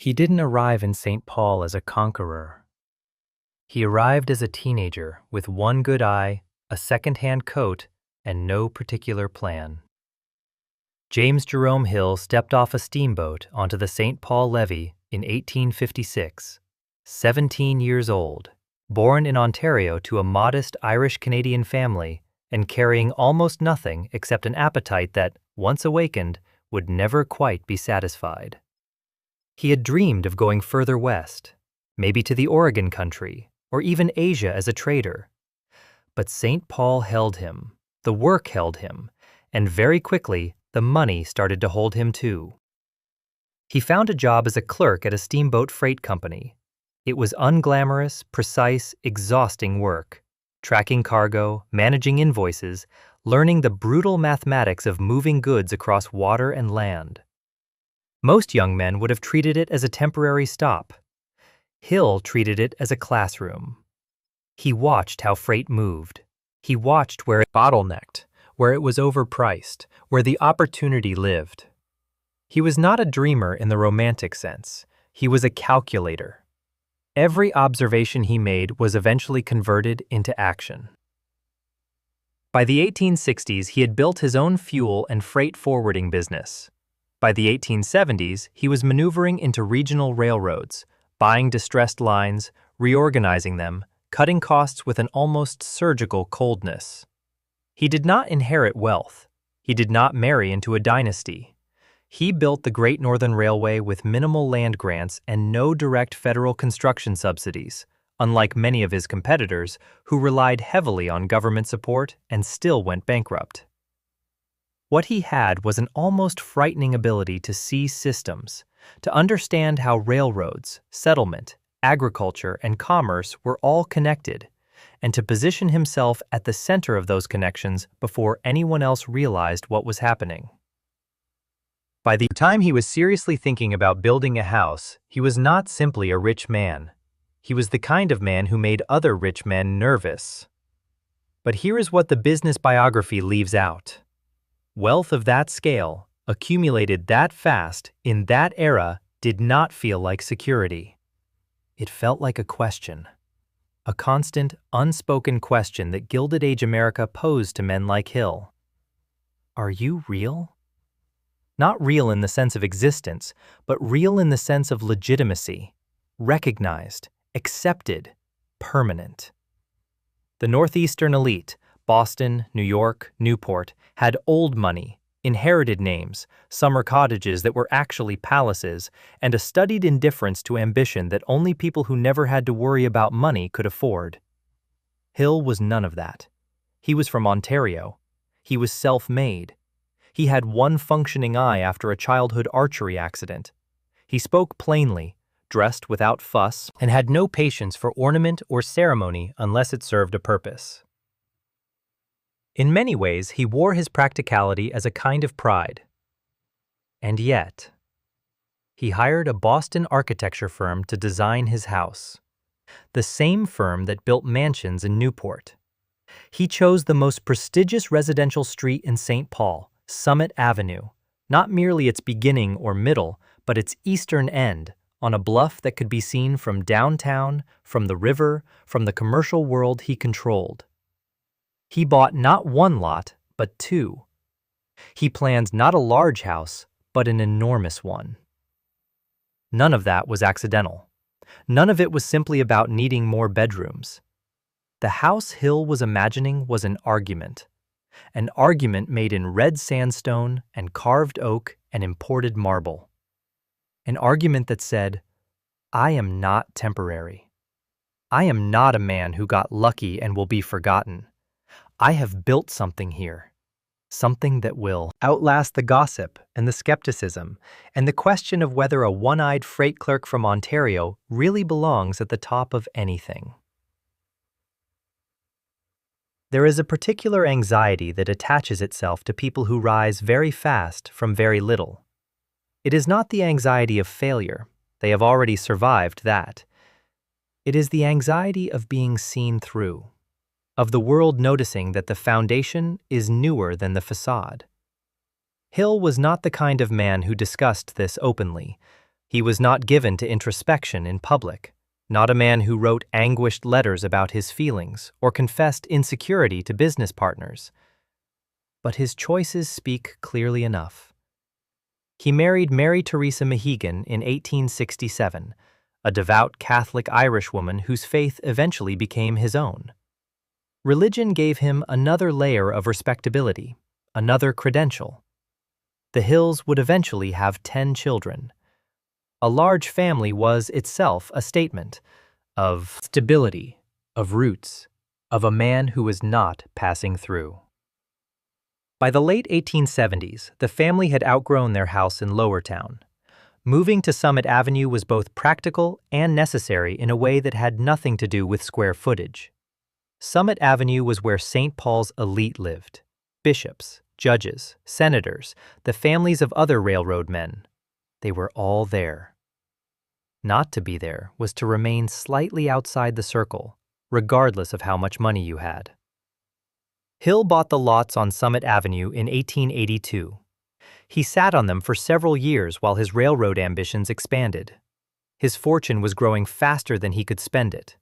He didn't arrive in St. Paul as a conqueror. He arrived as a teenager with one good eye, a second-hand coat, and no particular plan. James Jerome Hill stepped off a steamboat onto the St. Paul levee in 1856, 17 years old, born in Ontario to a modest Irish-Canadian family and carrying almost nothing except an appetite that, once awakened, would never quite be satisfied. He had dreamed of going further west, maybe to the Oregon country, or even Asia as a trader. But St. Paul held him, the work held him, and very quickly the money started to hold him too. He found a job as a clerk at a steamboat freight company. It was unglamorous, precise, exhausting work, tracking cargo, managing invoices, learning the brutal mathematics of moving goods across water and land. Most young men would have treated it as a temporary stop. Hill treated it as a classroom. He watched how freight moved. He watched where it bottlenecked, where it was overpriced, where the opportunity lived. He was not a dreamer in the romantic sense. He was a calculator. Every observation he made was eventually converted into action. By the 1860s, he had built his own fuel and freight forwarding business. By the 1870s, he was maneuvering into regional railroads, buying distressed lines, reorganizing them, cutting costs with an almost surgical coldness. He did not inherit wealth. He did not marry into a dynasty. He built the Great Northern Railway with minimal land grants and no direct federal construction subsidies, unlike many of his competitors who relied heavily on government support and still went bankrupt. What he had was an almost frightening ability to see systems, to understand how railroads, settlement, agriculture, and commerce were all connected, and to position himself at the center of those connections before anyone else realized what was happening. By the time he was seriously thinking about building a house, he was not simply a rich man. He was the kind of man who made other rich men nervous. But here is what the business biography leaves out. Wealth of that scale, accumulated that fast, in that era, did not feel like security. It felt like a question. A constant, unspoken question that Gilded Age America posed to men like Hill. Are you real? Not real in the sense of existence, but real in the sense of legitimacy, recognized, accepted, permanent. The Northeastern elite, Boston, New York, Newport, had old money, inherited names, summer cottages that were actually palaces, and a studied indifference to ambition that only people who never had to worry about money could afford. Hill was none of that. He was from Ontario. He was self-made. He had one functioning eye after a childhood archery accident. He spoke plainly, dressed without fuss, and had no patience for ornament or ceremony unless it served a purpose. In many ways, he wore his practicality as a kind of pride. And yet, he hired a Boston architecture firm to design his house, the same firm that built mansions in Newport. He chose the most prestigious residential street in St. Paul, Summit Avenue, not merely its beginning or middle, but its eastern end, on a bluff that could be seen from downtown, from the river, from the commercial world he controlled. He bought not one lot, but two. He planned not a large house, but an enormous one. None of that was accidental. None of it was simply about needing more bedrooms. The house Hill was imagining was an argument made in red sandstone and carved oak and imported marble. An argument that said, I am not temporary. I am not a man who got lucky and will be forgotten. I have built something here, something that will outlast the gossip and the skepticism and the question of whether a one-eyed freight clerk from Ontario really belongs at the top of anything. There is a particular anxiety that attaches itself to people who rise very fast from very little. It is not the anxiety of failure. They have already survived that. It is the anxiety of being seen through, of the world noticing that the foundation is newer than the facade. Hill was not the kind of man who discussed this openly. He was not given to introspection in public, not a man who wrote anguished letters about his feelings or confessed insecurity to business partners. But his choices speak clearly enough. He married Mary Teresa Mahegan in 1867, a devout Catholic Irish woman whose faith eventually became his own. Religion gave him another layer of respectability, another credential. The Hills would eventually have 10 children. A large family was itself a statement of stability, of roots, of a man who was not passing through. By the late 1870s, the family had outgrown their house in Lowertown. Moving to Summit Avenue was both practical and necessary in a way that had nothing to do with square footage. Summit Avenue was where St. Paul's elite lived: bishops, judges, senators, the families of other railroad men. They were all there. Not to be there was to remain slightly outside the circle, regardless of how much money you had. Hill bought the lots on Summit Avenue in 1882. He sat on them for several years while his railroad ambitions expanded. His fortune was growing faster than he could spend it.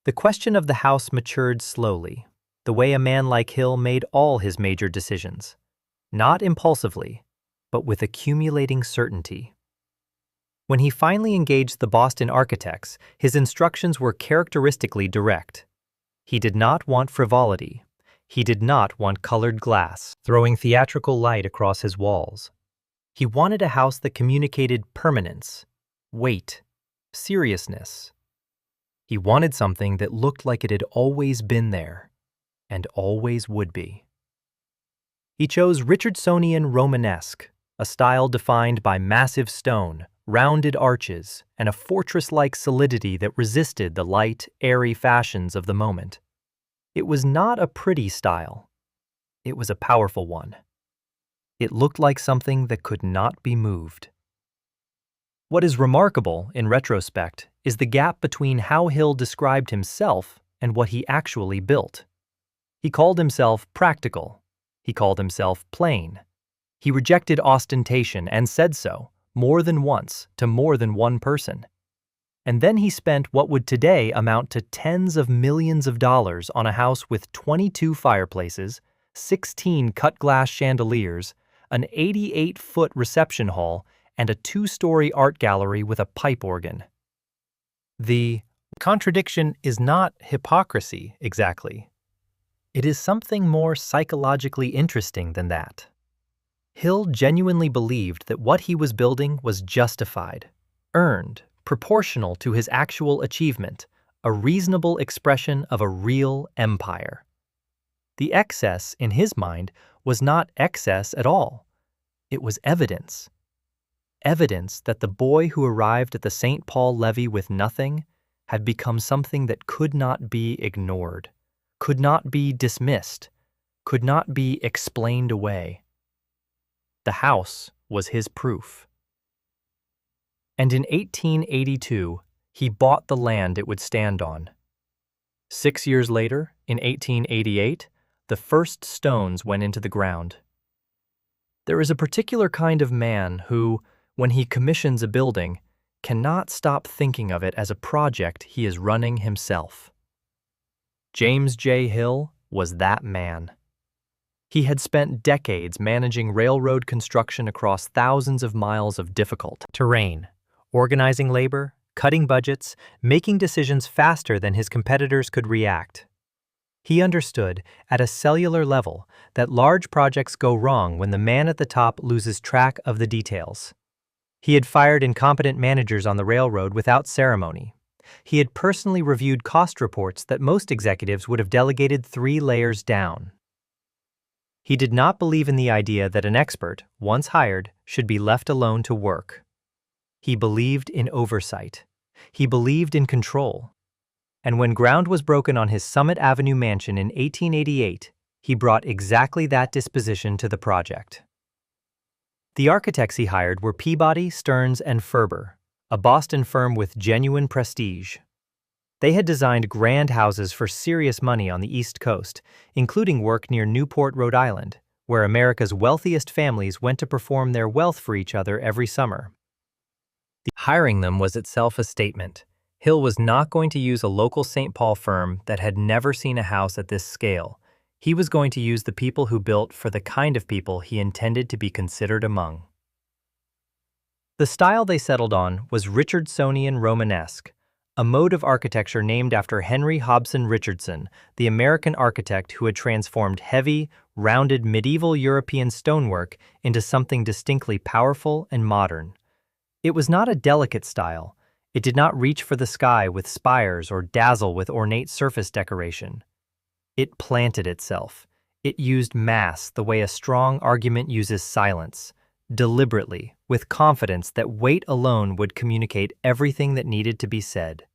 The question of the house matured slowly, the way a man like Hill made all his major decisions, not impulsively, but with accumulating certainty. When he finally engaged the Boston architects, his instructions were characteristically direct. He did not want frivolity. He did not want colored glass, throwing theatrical light across his walls. He wanted a house that communicated permanence, weight, seriousness. He wanted something that looked like it had always been there, and always would be. He chose Richardsonian Romanesque, a style defined by massive stone, rounded arches, and a fortress-like solidity that resisted the light, airy fashions of the moment. It was not a pretty style. It was a powerful one. It looked like something that could not be moved. What is remarkable, in retrospect, is the gap between how Hill described himself and what he actually built. He called himself practical. He called himself plain. He rejected ostentation and said so, more than once, to more than one person. And then he spent what would today amount to tens of millions of dollars on a house with 22 fireplaces, 16 cut-glass chandeliers, an 88-foot reception hall, and a 2-story art gallery with a pipe organ. The contradiction is not hypocrisy, exactly. It is something more psychologically interesting than that. Hill genuinely believed that what he was building was justified, earned, proportional to his actual achievement, a reasonable expression of a real empire. The excess, in his mind, was not excess at all. It was evidence. Evidence that the boy who arrived at the St. Paul levee with nothing had become something that could not be ignored, could not be dismissed, could not be explained away. The house was his proof. And in 1882, he bought the land it would stand on. 6 years later, in 1888, the first stones went into the ground. There is a particular kind of man who, when he commissions a building, cannot stop thinking of it as a project he is running himself. James J. Hill was that man. He had spent decades managing railroad construction across thousands of miles of difficult terrain, organizing labor, cutting budgets, making decisions faster than his competitors could react. He understood, at a cellular level, that large projects go wrong when the man at the top loses track of the details. He had fired incompetent managers on the railroad without ceremony. He had personally reviewed cost reports that most executives would have delegated 3 layers down. He did not believe in the idea that an expert, once hired, should be left alone to work. He believed in oversight. He believed in control. And when ground was broken on his Summit Avenue mansion in 1888, he brought exactly that disposition to the project. The architects he hired were Peabody, Stearns, and Ferber, a Boston firm with genuine prestige. They had designed grand houses for serious money on the East Coast, including work near Newport, Rhode Island, where America's wealthiest families went to perform their wealth for each other every summer. Hiring them was itself a statement. Hill was not going to use a local St. Paul firm that had never seen a house at this scale. He was going to use the people who built for the kind of people he intended to be considered among. The style they settled on was Richardsonian Romanesque, a mode of architecture named after Henry Hobson Richardson, the American architect who had transformed heavy, rounded medieval European stonework into something distinctly powerful and modern. It was not a delicate style. It did not reach for the sky with spires or dazzle with ornate surface decoration. It planted itself. It used mass the way a strong argument uses silence, deliberately, with confidence that weight alone would communicate everything that needed to be said.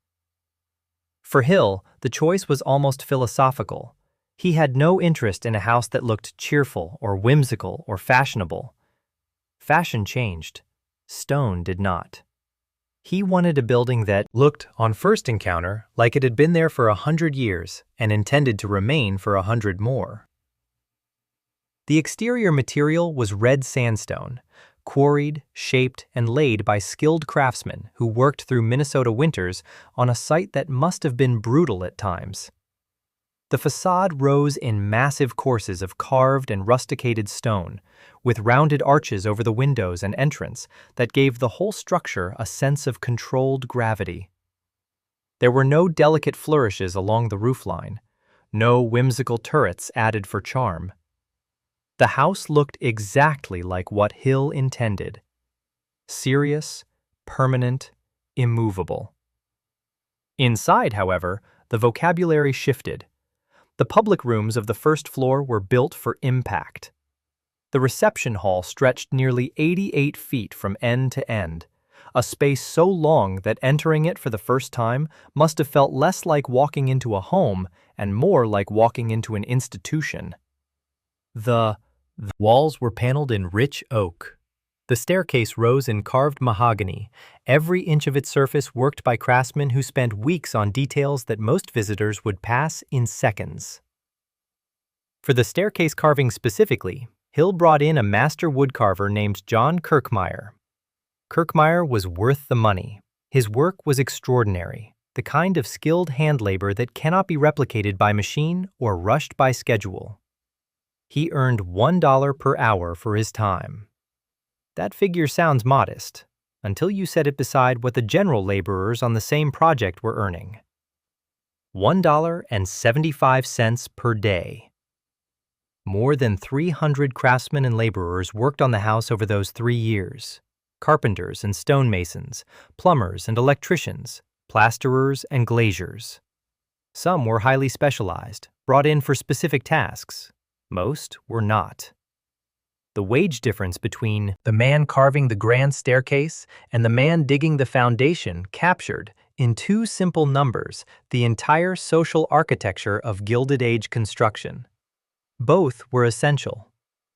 For Hill, the choice was almost philosophical. He had no interest in a house that looked cheerful or whimsical or fashionable. Fashion changed. Stone did not. He wanted a building that looked, on first encounter, like it had been there for 100 years and intended to remain for 100 more. The exterior material was red sandstone, quarried, shaped, and laid by skilled craftsmen who worked through Minnesota winters on a site that must have been brutal at times. The facade rose in massive courses of carved and rusticated stone, with rounded arches over the windows and entrance that gave the whole structure a sense of controlled gravity. There were no delicate flourishes along the roofline, no whimsical turrets added for charm. The house looked exactly like what Hill intended: serious, permanent, immovable. Inside, however, the vocabulary shifted. The public rooms of the first floor were built for impact. The reception hall stretched nearly 88 feet from end to end, a space so long that entering it for the first time must have felt less like walking into a home and more like walking into an institution. The walls were paneled in rich oak. The staircase rose in carved mahogany, every inch of its surface worked by craftsmen who spent weeks on details that most visitors would pass in seconds. For the staircase carving specifically, Hill brought in a master woodcarver named John Kirkmeyer. Kirkmeyer was worth the money. His work was extraordinary, the kind of skilled hand labor that cannot be replicated by machine or rushed by schedule. He earned $1 per hour for his time. That figure sounds modest, until you set it beside what the general laborers on the same project were earning. $1.75 per day. More than 300 craftsmen and laborers worked on the house over those 3 years. Carpenters and stonemasons, plumbers and electricians, plasterers and glaziers. Some were highly specialized, brought in for specific tasks. Most were not. The wage difference between the man carving the grand staircase and the man digging the foundation captured, in 2 simple numbers, the entire social architecture of Gilded Age construction. Both were essential.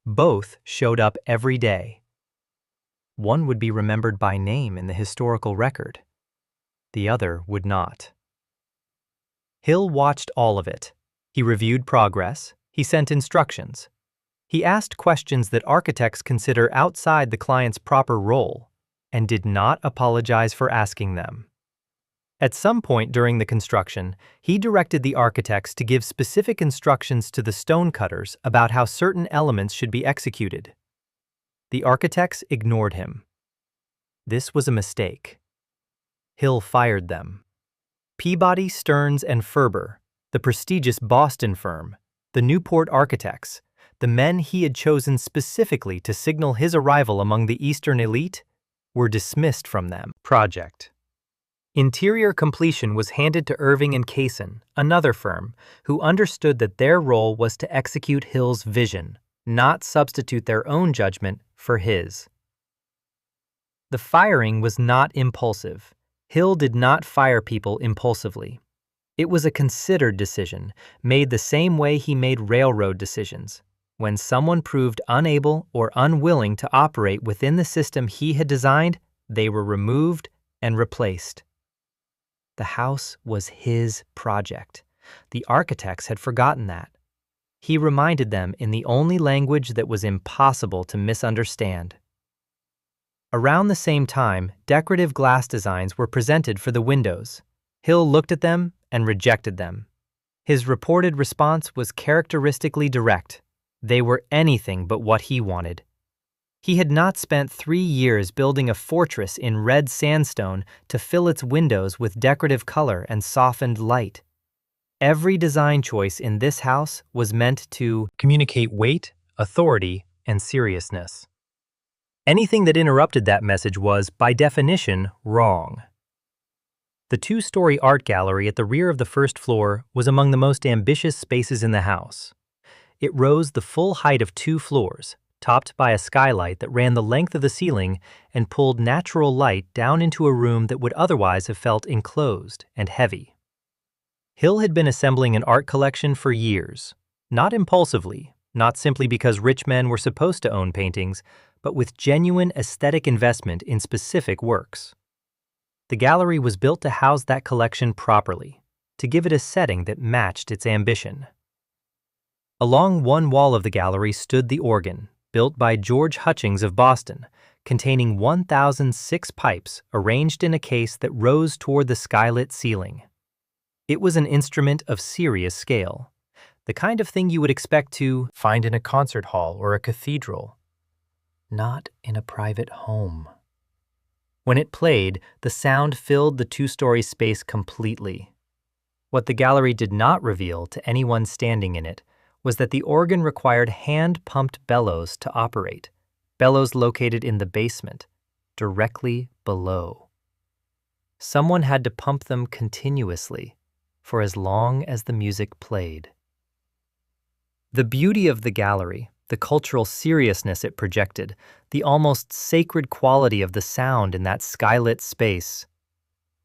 Both showed up every day. One would be remembered by name in the historical record. The other would not. Hill watched all of it. He reviewed progress. He sent instructions. He asked questions that architects consider outside the client's proper role, and did not apologize for asking them. At some point during the construction, he directed the architects to give specific instructions to the stonecutters about how certain elements should be executed. The architects ignored him. This was a mistake. Hill fired them. Peabody, Stearns, and Ferber, the prestigious Boston firm, the Newport architects, the men he had chosen specifically to signal his arrival among the Eastern elite, were dismissed from them. Project. Interior completion was handed to Irving and Kaysen, another firm, who understood that their role was to execute Hill's vision, not substitute their own judgment for his. The firing was not impulsive. Hill did not fire people impulsively. It was a considered decision, made the same way he made railroad decisions. When someone proved unable or unwilling to operate within the system he had designed, they were removed and replaced. The house was his project. The architects had forgotten that. He reminded them in the only language that was impossible to misunderstand. Around the same time, decorative glass designs were presented for the windows. Hill looked at them and rejected them. His reported response was characteristically direct. They were anything but what he wanted. He had not spent 3 years building a fortress in red sandstone to fill its windows with decorative color and softened light. Every design choice in this house was meant to communicate weight, authority, and seriousness. Anything that interrupted that message was, by definition, wrong. The 2-story art gallery at the rear of the first floor was among the most ambitious spaces in the house. It rose the full height of 2 floors, topped by a skylight that ran the length of the ceiling and pulled natural light down into a room that would otherwise have felt enclosed and heavy. Hill had been assembling an art collection for years, not impulsively, not simply because rich men were supposed to own paintings, but with genuine aesthetic investment in specific works. The gallery was built to house that collection properly, to give it a setting that matched its ambition. Along one wall of the gallery stood the organ, built by George Hutchings of Boston, containing 1,006 pipes arranged in a case that rose toward the skylit ceiling. It was an instrument of serious scale, the kind of thing you would expect to find in a concert hall or a cathedral, not in a private home. When it played, the sound filled the 2-story space completely. What the gallery did not reveal to anyone standing in it was that the organ required hand-pumped bellows to operate, bellows located in the basement, directly below. Someone had to pump them continuously for as long as the music played. The beauty of the gallery, the cultural seriousness it projected, the almost sacred quality of the sound in that skylit space,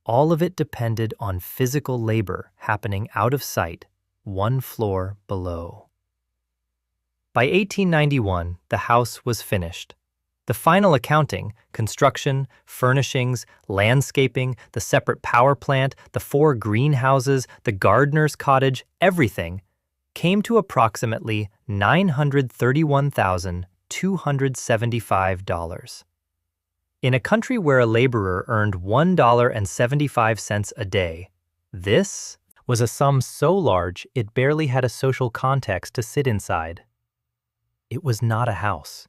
all of it depended on physical labor happening out of sight, 1 floor below. By 1891, the house was finished. The final accounting, construction, furnishings, landscaping, the separate power plant, the 4 greenhouses, the gardener's cottage, everything, came to approximately $931,275. In a country where a laborer earned $1.75 a day, this was a sum so large it barely had a social context to sit inside. It was not a house.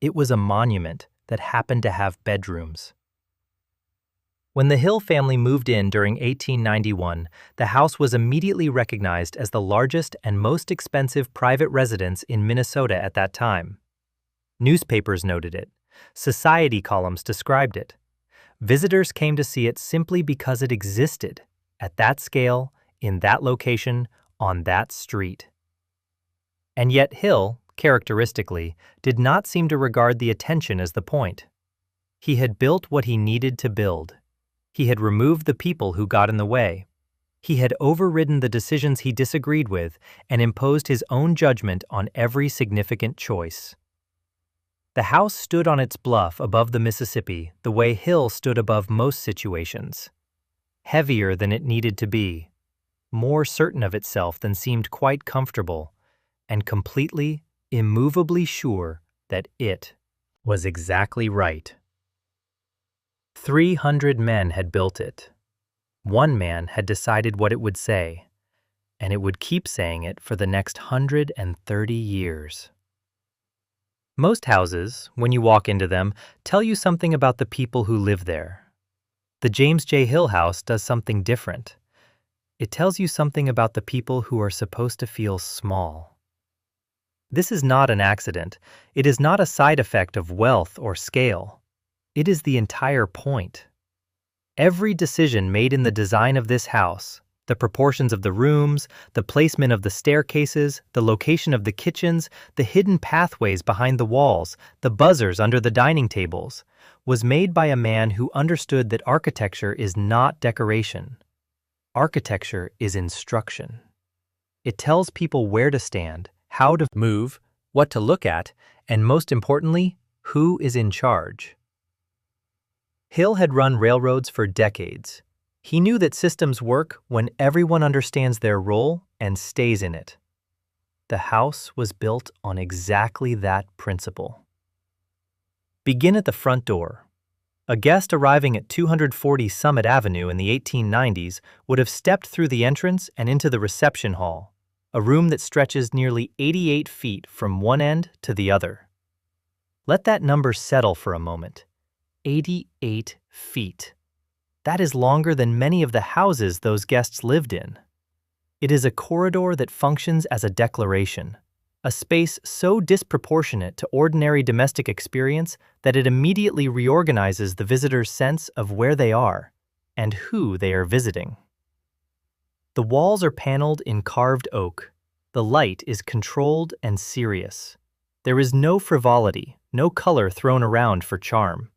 It was a monument that happened to have bedrooms. When the Hill family moved in during 1891, the house was immediately recognized as the largest and most expensive private residence in Minnesota at that time. Newspapers noted it. Society columns described it. Visitors came to see it simply because it existed, at that scale, in that location, on that street. And yet Hill, characteristically, did not seem to regard the attention as the point. He had built what he needed to build. He had removed the people who got in the way. He had overridden the decisions he disagreed with and imposed his own judgment on every significant choice. The house stood on its bluff above the Mississippi the way Hill stood above most situations. Heavier than it needed to be, more certain of itself than seemed quite comfortable, and completely, immovably sure that it was exactly right. 300 men had built it. One man had decided what it would say, and it would keep saying it for the next 130 years. Most houses, when you walk into them, tell you something about the people who live there. The James J. Hill house does something different. It tells you something about the people who are supposed to feel small. This is not an accident. It is not a side effect of wealth or scale. It is the entire point. Every decision made in the design of this house, the proportions of the rooms, the placement of the staircases, the location of the kitchens, the hidden pathways behind the walls, the buzzers under the dining tables, was made by a man who understood that architecture is not decoration. Architecture is instruction. It tells people where to stand, how to move, what to look at, and most importantly, who is in charge. Hill had run railroads for decades. He knew that systems work when everyone understands their role and stays in it. The house was built on exactly that principle. Begin at the front door. A guest arriving at 240 Summit Avenue in the 1890s would have stepped through the entrance and into the reception hall, a room that stretches nearly 88 feet from one end to the other. Let that number settle for a moment. 88 feet. That is longer than many of the houses those guests lived in. It is a corridor that functions as a declaration, a space so disproportionate to ordinary domestic experience that it immediately reorganizes the visitor's sense of where they are and who they are visiting. The walls are paneled in carved oak. The light is controlled and serious. There is no frivolity, no color thrown around for charm.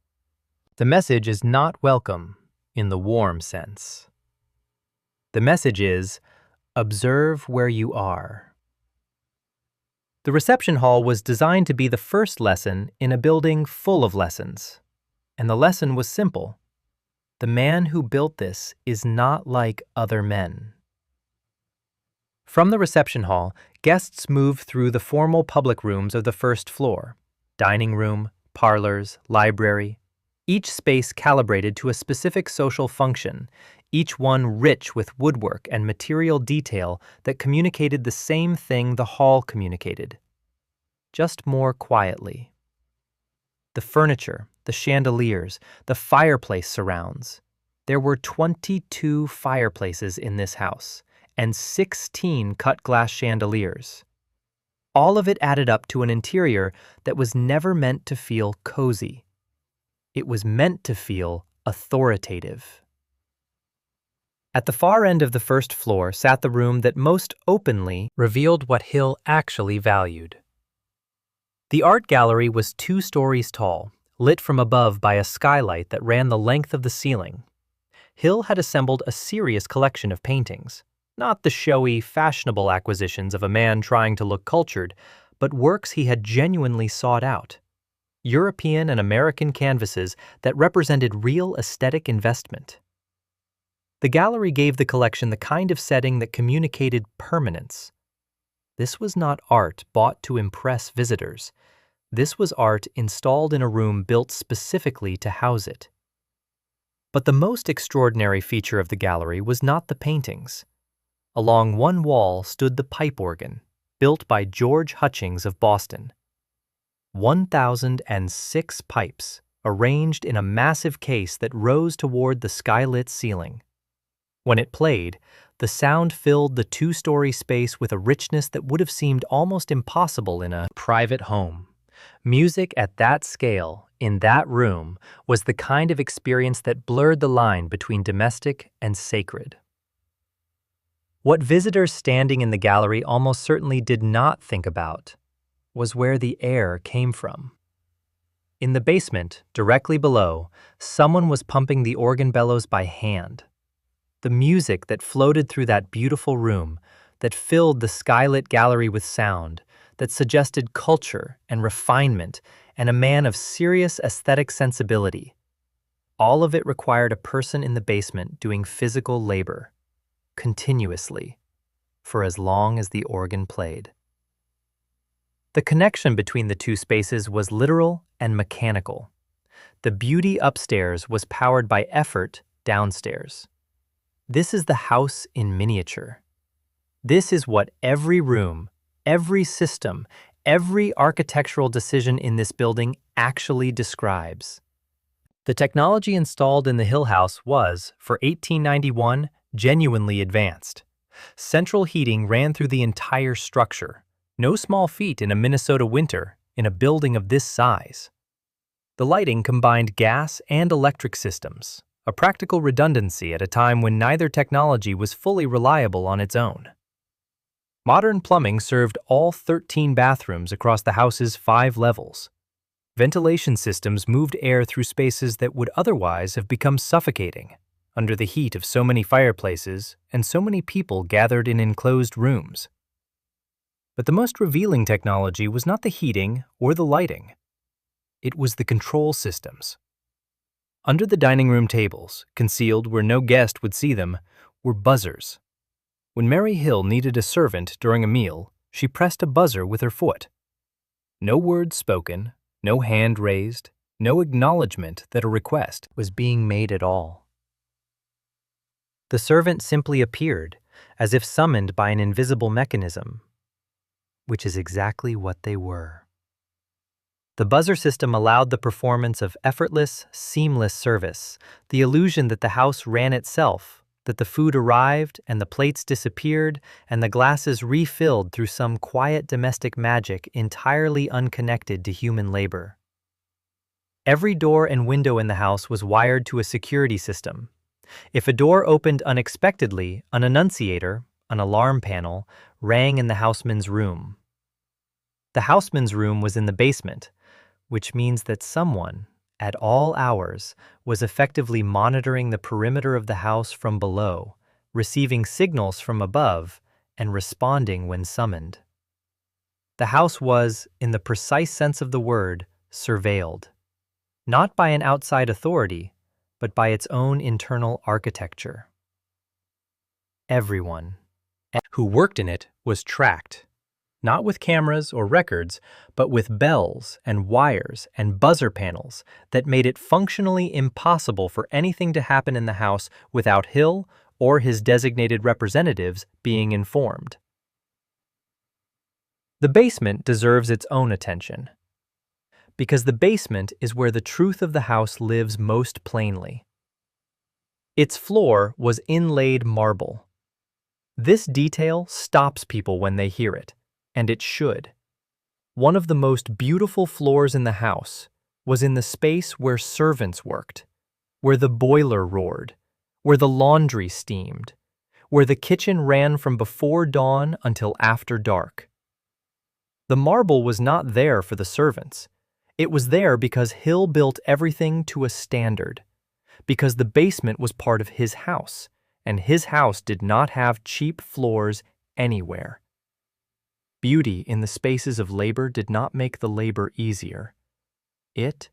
The message is not welcome in the warm sense. The message is, observe where you are. The reception hall was designed to be the first lesson in a building full of lessons. And the lesson was simple. The man who built this is not like other men. From the reception hall, guests move through the formal public rooms of the first floor, dining room, parlors, library, each space calibrated to a specific social function, each one rich with woodwork and material detail that communicated the same thing the hall communicated, just more quietly. The furniture, the chandeliers, the fireplace surrounds. There were 22 fireplaces in this house and 16 cut glass chandeliers. All of it added up to an interior that was never meant to feel cozy. It was meant to feel authoritative. At the far end of the first floor sat the room that most openly revealed what Hill actually valued. The art gallery was 2 stories tall, lit from above by a skylight that ran the length of the ceiling. Hill had assembled a serious collection of paintings, not the showy, fashionable acquisitions of a man trying to look cultured, but works he had genuinely sought out. European and American canvases that represented real aesthetic investment. The gallery gave the collection the kind of setting that communicated permanence. This was not art bought to impress visitors. This was art installed in a room built specifically to house it. But the most extraordinary feature of the gallery was not the paintings. Along one wall stood the pipe organ, built by George Hutchings of Boston. 1,006 pipes, arranged in a massive case that rose toward the skylit ceiling. When it played, the sound filled the 2-story space with a richness that would have seemed almost impossible in a private home. Music at that scale, in that room, was the kind of experience that blurred the line between domestic and sacred. What visitors standing in the gallery almost certainly did not think about was where the air came from. In the basement, directly below, someone was pumping the organ bellows by hand. The music that floated through that beautiful room, that filled the skylit gallery with sound, that suggested culture and refinement and a man of serious aesthetic sensibility. All of it required a person in the basement doing physical labor, continuously, for as long as the organ played. The connection between the 2 spaces was literal and mechanical. The beauty upstairs was powered by effort downstairs. This is the house in miniature. This is what every room, every system, every architectural decision in this building actually describes. The technology installed in the Hill House was, for 1891, genuinely advanced. Central heating ran through the entire structure. No small feat in a Minnesota winter in a building of this size. The lighting combined gas and electric systems, a practical redundancy at a time when neither technology was fully reliable on its own. Modern plumbing served all 13 bathrooms across the house's 5 levels. Ventilation systems moved air through spaces that would otherwise have become suffocating under the heat of so many fireplaces and so many people gathered in enclosed rooms. But the most revealing technology was not the heating or the lighting. It was the control systems. Under the dining room tables, concealed where no guest would see them, were buzzers. When Mary Hill needed a servant during a meal, she pressed a buzzer with her foot. No words spoken, no hand raised, No acknowledgement that a request was being made at all. The servant simply appeared, as if summoned by an invisible mechanism, which is exactly what they were. The buzzer system allowed the performance of effortless, seamless service, the illusion that the house ran itself, that the food arrived and the plates disappeared and the glasses refilled through some quiet domestic magic entirely unconnected to human labor. Every door and window in the house was wired to a security system. If a door opened unexpectedly, an annunciator, an alarm panel, rang in the houseman's room. The houseman's room was in the basement, which means that someone, at all hours, was effectively monitoring the perimeter of the house from below, receiving signals from above, and responding when summoned. The house was, in the precise sense of the word, surveilled, not by an outside authority, but by its own internal architecture. Everyone who worked in it was tracked, not with cameras or records, but with bells and wires and buzzer panels that made it functionally impossible for anything to happen in the house without Hill or his designated representatives being informed. The basement deserves its own attention, because the basement is where the truth of the house lives most plainly. Its floor was inlaid marble. This detail stops people when they hear it, and it should. One of the most beautiful floors in the house was in the space where servants worked, where the boiler roared, where the laundry steamed, where the kitchen ran from before dawn until after dark. The marble was not there for the servants. It was there because Hill built everything to a standard, because the basement was part of his house, and his house did not have cheap floors anywhere. Beauty in the spaces of labor did not make the labor easier. It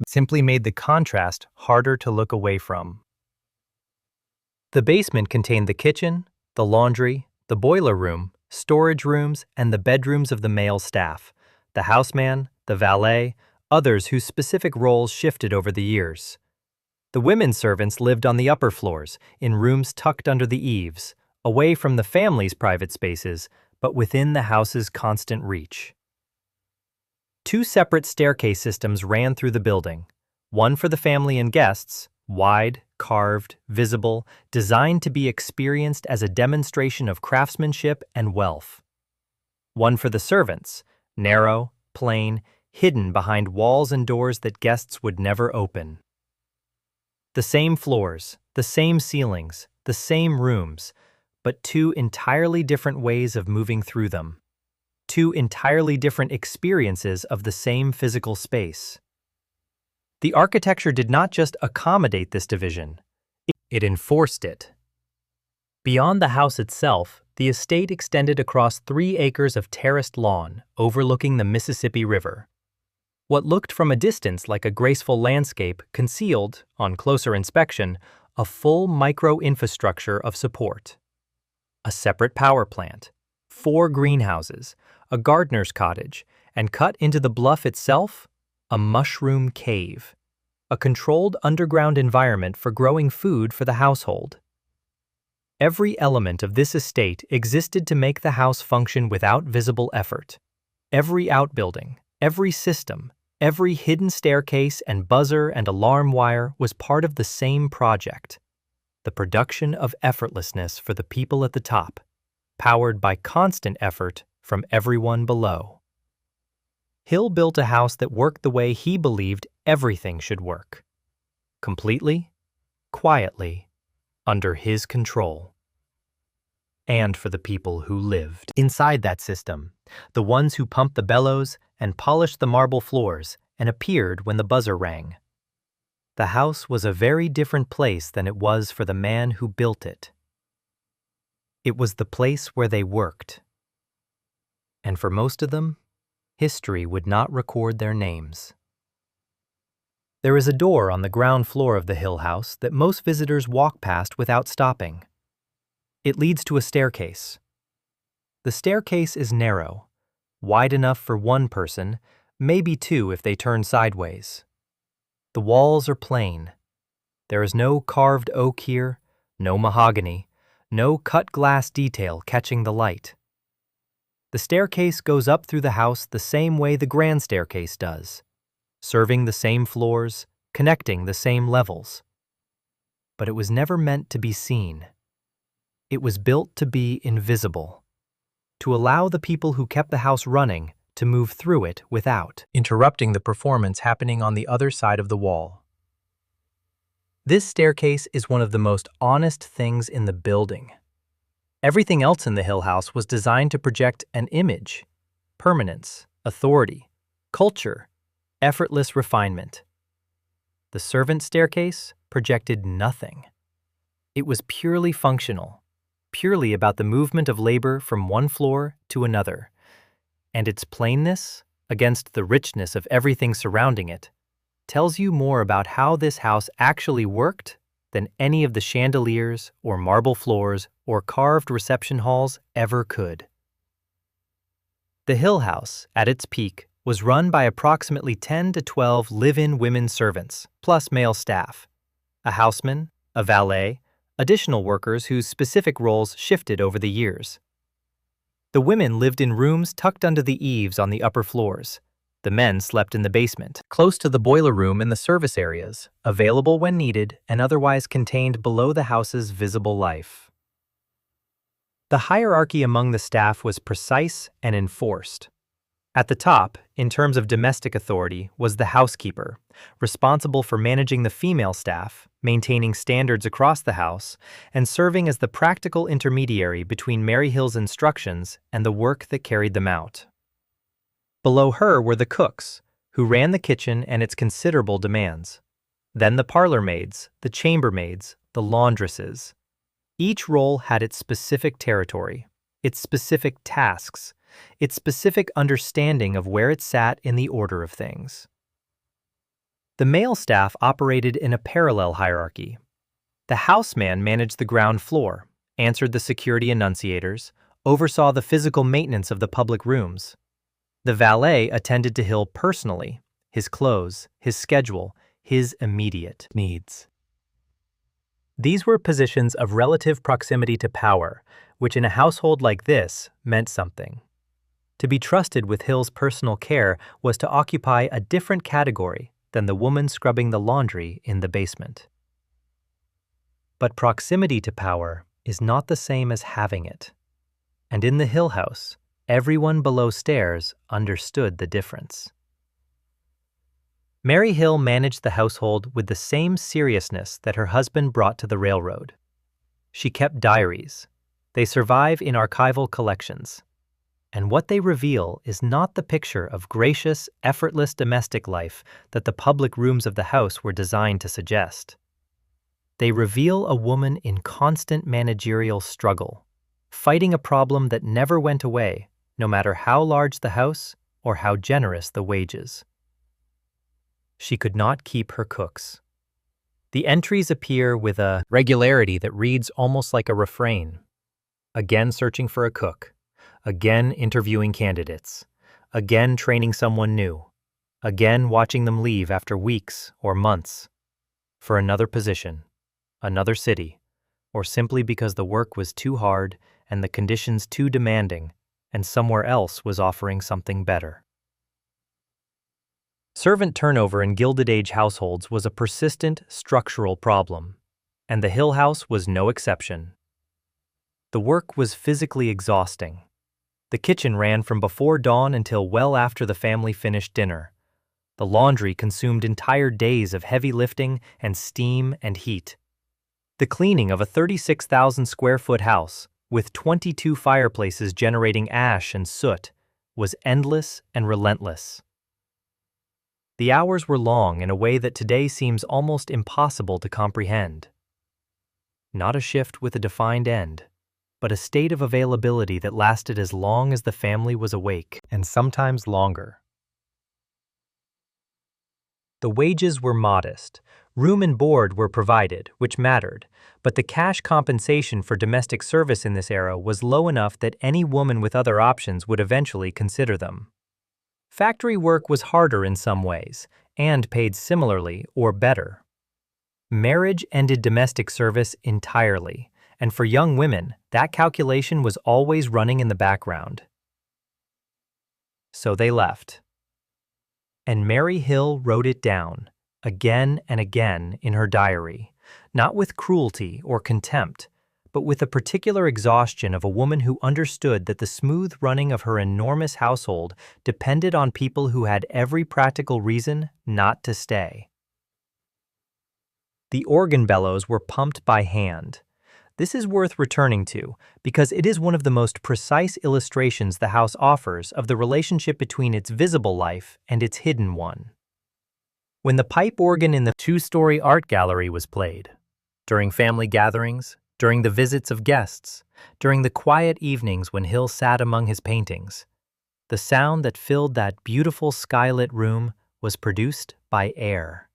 simply made the contrast harder to look away from. The basement contained the kitchen, the laundry, the boiler room, storage rooms, and the bedrooms of the male staff, the houseman, the valet, others whose specific roles shifted over the years. The women servants lived on the upper floors, in rooms tucked under the eaves, away from the family's private spaces, but within the house's constant reach. Two separate staircase systems ran through the building, one for the family and guests, wide, carved, visible, designed to be experienced as a demonstration of craftsmanship and wealth. One for the servants, narrow, plain, hidden behind walls and doors that guests would never open. The same floors, the same ceilings, the same rooms, but two entirely different ways of moving through them. Two entirely different experiences of the same physical space. The architecture did not just accommodate this division, it enforced it. Beyond the house itself, the estate extended across 3 acres of terraced lawn overlooking the Mississippi River. What looked from a distance like a graceful landscape concealed, on closer inspection, a full micro-infrastructure of support. A separate power plant, 4 greenhouses, a gardener's cottage, and cut into the bluff itself, a mushroom cave, a controlled underground environment for growing food for the household. Every element of this estate existed to make the house function without visible effort. Every outbuilding, every system, every hidden staircase and buzzer and alarm wire was part of the same project, the production of effortlessness for the people at the top, powered by constant effort from everyone below. Hill built a house that worked the way he believed everything should work. Completely, quietly, under his control. And for the people who lived inside that system, the ones who pumped the bellows and polished the marble floors and appeared when the buzzer rang. The house was a very different place than it was for the man who built it. It was the place where they worked. And for most of them, history would not record their names. There is a door on the ground floor of the Hill house that most visitors walk past without stopping. It leads to a staircase. The staircase is narrow, wide enough for one person, maybe 2 if they turn sideways. The walls are plain. There is no carved oak here, no mahogany, no cut glass detail catching the light. The staircase goes up through the house the same way the grand staircase does, serving the same floors, connecting the same levels. But it was never meant to be seen. It was built to be invisible, to allow the people who kept the house running to move through it without interrupting the performance happening on the other side of the wall. This staircase is one of the most honest things in the building. Everything else in the Hill House was designed to project an image, permanence, authority, culture, effortless refinement. The servant staircase projected nothing. It was purely functional, purely about the movement of labor from one floor to another, and its plainness, against the richness of everything surrounding it, tells you more about how this house actually worked than any of the chandeliers or marble floors or carved reception halls ever could. The Hill House, at its peak, was run by approximately 10 to 12 live-in women servants, plus male staff, a houseman, a valet, additional workers whose specific roles shifted over the years. The women lived in rooms tucked under the eaves on the upper floors. The men slept in the basement, close to the boiler room in the service areas, available when needed and otherwise contained below the house's visible life. The hierarchy among the staff was precise and enforced. At the top, in terms of domestic authority, was the housekeeper, responsible for managing the female staff, maintaining standards across the house, and serving as the practical intermediary between Mary Hill's instructions and the work that carried them out. Below her were the cooks, who ran the kitchen and its considerable demands. Then the parlor maids, the chambermaids, the laundresses. Each role had its specific territory, its specific tasks, its specific understanding of where it sat in the order of things. The male staff operated in a parallel hierarchy. The houseman managed the ground floor, answered the security annunciators, oversaw the physical maintenance of the public rooms. The valet attended to Hill personally, his clothes, his schedule, his immediate needs. These were positions of relative proximity to power, which in a household like this meant something. To be trusted with Hill's personal care was to occupy a different category than the woman scrubbing the laundry in the basement. But proximity to power is not the same as having it. And in the Hill House, everyone below stairs understood the difference. Mary Hill managed the household with the same seriousness that her husband brought to the railroad. She kept diaries. They survive in archival collections. And what they reveal is not the picture of gracious, effortless domestic life that the public rooms of the house were designed to suggest. They reveal a woman in constant managerial struggle, fighting a problem that never went away, no matter how large the house or how generous the wages. She could not keep her cooks. The entries appear with a regularity that reads almost like a refrain. Again searching for a cook. Again interviewing candidates. Again training someone new. Again watching them leave after weeks or months. For another position, another city, or simply because the work was too hard and the conditions too demanding, and somewhere else was offering something better. Servant turnover in Gilded Age households was a persistent structural problem, and the Hill House was no exception. The work was physically exhausting. The kitchen ran from before dawn until well after the family finished dinner. The laundry consumed entire days of heavy lifting and steam and heat. The cleaning of a 36,000 square foot house, with 22 fireplaces generating ash and soot, was endless and relentless. The hours were long in a way that today seems almost impossible to comprehend. Not a shift with a defined end, but a state of availability that lasted as long as the family was awake, and sometimes longer. The wages were modest. Room and board were provided, which mattered, but the cash compensation for domestic service in this era was low enough that any woman with other options would eventually consider them. Factory work was harder in some ways, and paid similarly or better. Marriage ended domestic service entirely, and for young women, that calculation was always running in the background. So they left. And Mary Hill wrote it down, again and again in her diary, not with cruelty or contempt, but with a particular exhaustion of a woman who understood that the smooth running of her enormous household depended on people who had every practical reason not to stay. The organ bellows were pumped by hand. This is worth returning to because it is one of the most precise illustrations the house offers of the relationship between its visible life and its hidden one. When the pipe organ in the two-story art gallery was played, during family gatherings, during the visits of guests, during the quiet evenings when Hill sat among his paintings, the sound that filled that beautiful skylit room was produced by air.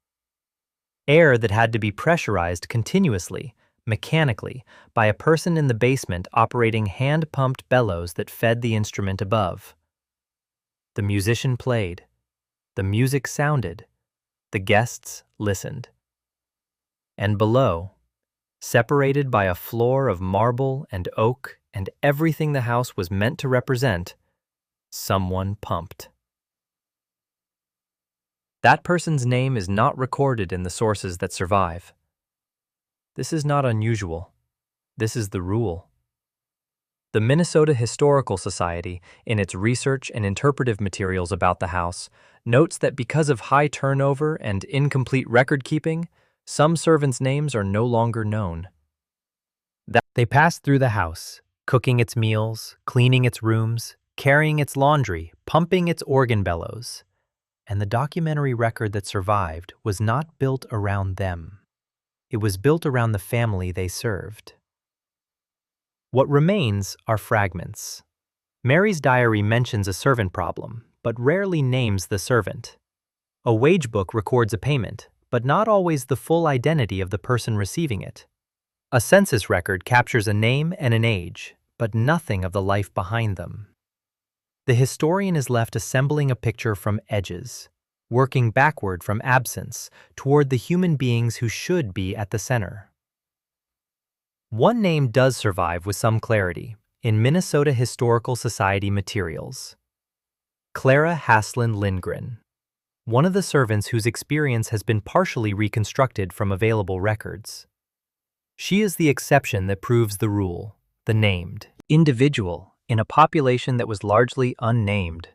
Air that had to be pressurized continuously, mechanically, by a person in the basement operating hand-pumped bellows that fed the instrument above. The musician played. The music sounded. The guests listened. And below, separated by a floor of marble and oak and everything the house was meant to represent, someone pumped. That person's name is not recorded in the sources that survive. This is not unusual. This is the rule. The Minnesota Historical Society, in its research and interpretive materials about the house, notes that because of high turnover and incomplete record-keeping, some servants' names are no longer known. They passed through the house, cooking its meals, cleaning its rooms, carrying its laundry, pumping its organ bellows. And the documentary record that survived was not built around them. It was built around the family they served. What remains are fragments. Mary's diary mentions a servant problem, but rarely names the servant. A wage book records a payment, but not always the full identity of the person receiving it. A census record captures a name and an age, but nothing of the life behind them. The historian is left assembling a picture from edges, working backward from absence toward the human beings who should be at the center. One name does survive with some clarity in Minnesota Historical Society materials. Clara Haslund Lindgren, one of the servants whose experience has been partially reconstructed from available records. She is the exception that proves the rule, the named individual in a population that was largely unnamed.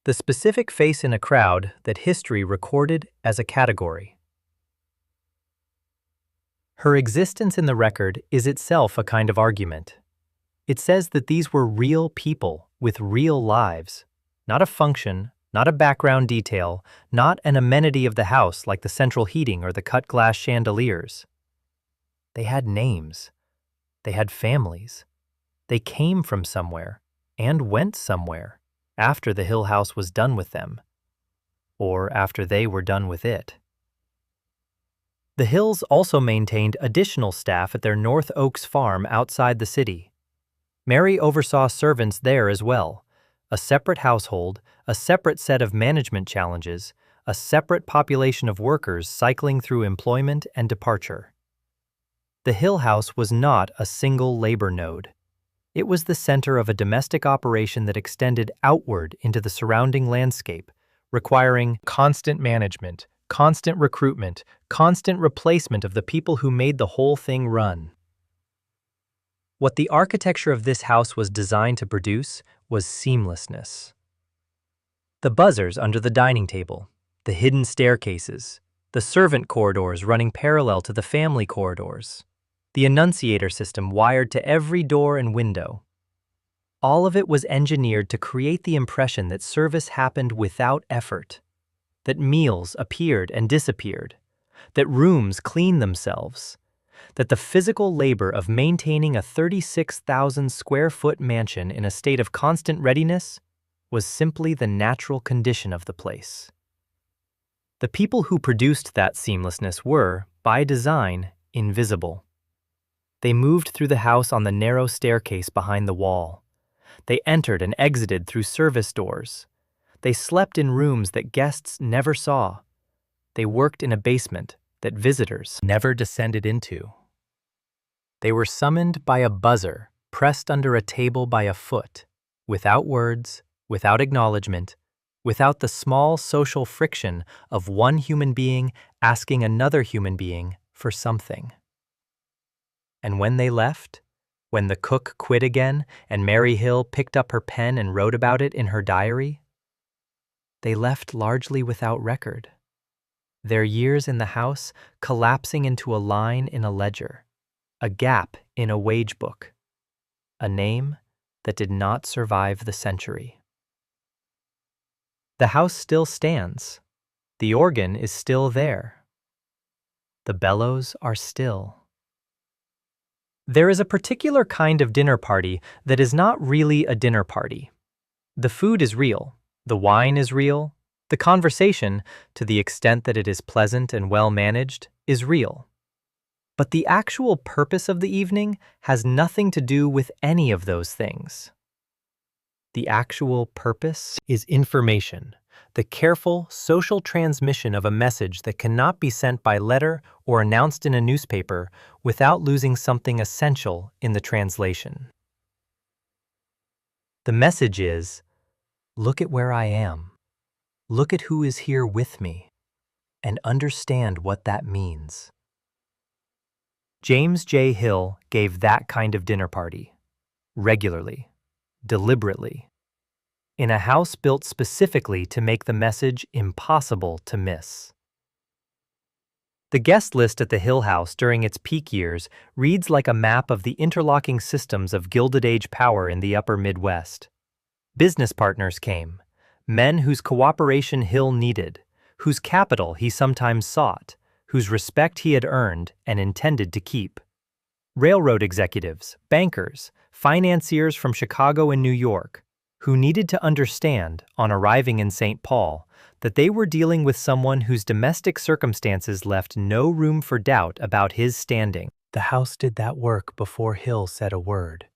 The specific face in a crowd that history recorded as a category. Her existence in the record is itself a kind of argument. It says that these were real people with real lives, not a function, not a background detail, not an amenity of the house like the central heating or the cut glass chandeliers. They had names. They had families. They came from somewhere and went somewhere after the Hill house was done with them, or after they were done with it. The Hills also maintained additional staff at their North Oaks farm outside the city. Mary oversaw servants there as well, a separate household, a separate set of management challenges, a separate population of workers cycling through employment and departure. The Hill house was not a single labor node. It was the center of a domestic operation that extended outward into the surrounding landscape, requiring constant management, constant recruitment, constant replacement of the people who made the whole thing run. What the architecture of this house was designed to produce was seamlessness. The buzzers under the dining table, the hidden staircases, the servant corridors running parallel to the family corridors, the annunciator system wired to every door and window. All of it was engineered to create the impression that service happened without effort, that meals appeared and disappeared, that rooms cleaned themselves, that the physical labor of maintaining a 36,000 square foot mansion in a state of constant readiness was simply the natural condition of the place. The people who produced that seamlessness were, by design, invisible. They moved through the house on the narrow staircase behind the wall. They entered and exited through service doors. They slept in rooms that guests never saw, They worked in a basement that visitors never descended into. They were summoned by a buzzer pressed under a table by a foot, without words, without acknowledgement, without the small social friction of one human being asking another human being for something. And when they left, when the cook quit again and Mary Hill picked up her pen and wrote about it in her diary, they left largely without record, their years in the house collapsing into a line in a ledger, a gap in a wage book, a name that did not survive the century. The house still stands. The organ is still there. The bellows are still. There is a particular kind of dinner party that is not really a dinner party. The food is real, the wine is real, the conversation, to the extent that it is pleasant and well managed, is real. But the actual purpose of the evening has nothing to do with any of those things. The actual purpose is information, the careful social transmission of a message that cannot be sent by letter or announced in a newspaper without losing something essential in the translation. The message is, look at where I am, look at who is here with me, and understand what that means. James J. Hill gave that kind of dinner party, regularly, deliberately, in a house built specifically to make the message impossible to miss. The guest list at the Hill House during its peak years reads like a map of the interlocking systems of Gilded Age power in the upper Midwest. Business partners came, men whose cooperation Hill needed, whose capital he sometimes sought, whose respect he had earned and intended to keep. Railroad executives, bankers, financiers from Chicago and New York, who needed to understand, on arriving in St. Paul, that they were dealing with someone whose domestic circumstances left no room for doubt about his standing. The house did that work before Hill said a word.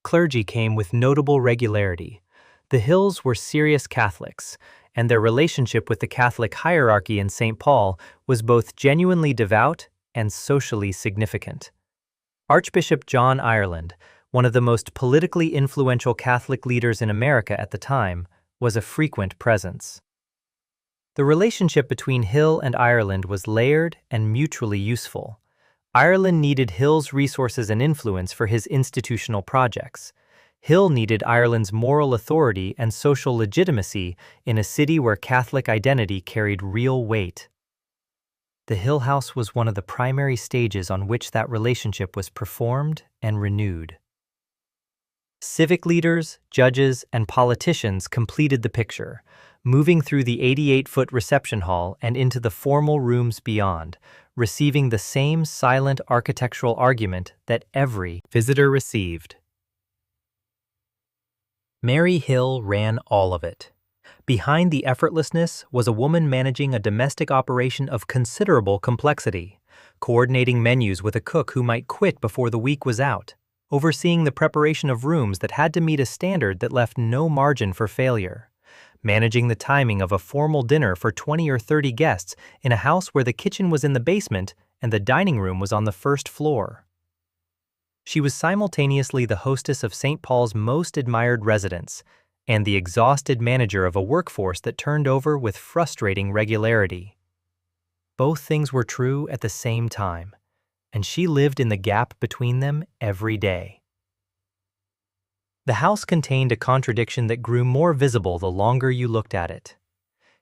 Clergy came with notable regularity. The Hills were serious Catholics, and their relationship with the Catholic hierarchy in St. Paul was both genuinely devout and socially significant. Archbishop John Ireland, one of the most politically influential Catholic leaders in America at the time, was a frequent presence. The relationship between Hill and Ireland was layered and mutually useful. Ireland needed Hill's resources and influence for his institutional projects. Hill needed Ireland's moral authority and social legitimacy in a city where Catholic identity carried real weight. The Hill House was one of the primary stages on which that relationship was performed and renewed. Civic leaders, judges, and politicians completed the picture, moving through the 88-foot reception hall and into the formal rooms beyond, receiving the same silent architectural argument that every visitor received. Mary Hill ran all of it. Behind the effortlessness was a woman managing a domestic operation of considerable complexity, coordinating menus with a cook who might quit before the week was out, overseeing the preparation of rooms that had to meet a standard that left no margin for failure, managing the timing of a formal dinner for 20 or 30 guests in a house where the kitchen was in the basement and the dining room was on the first floor. She was simultaneously the hostess of St. Paul's most admired residents and the exhausted manager of a workforce that turned over with frustrating regularity. Both things were true at the same time, and she lived in the gap between them every day. The house contained a contradiction that grew more visible the longer you looked at it.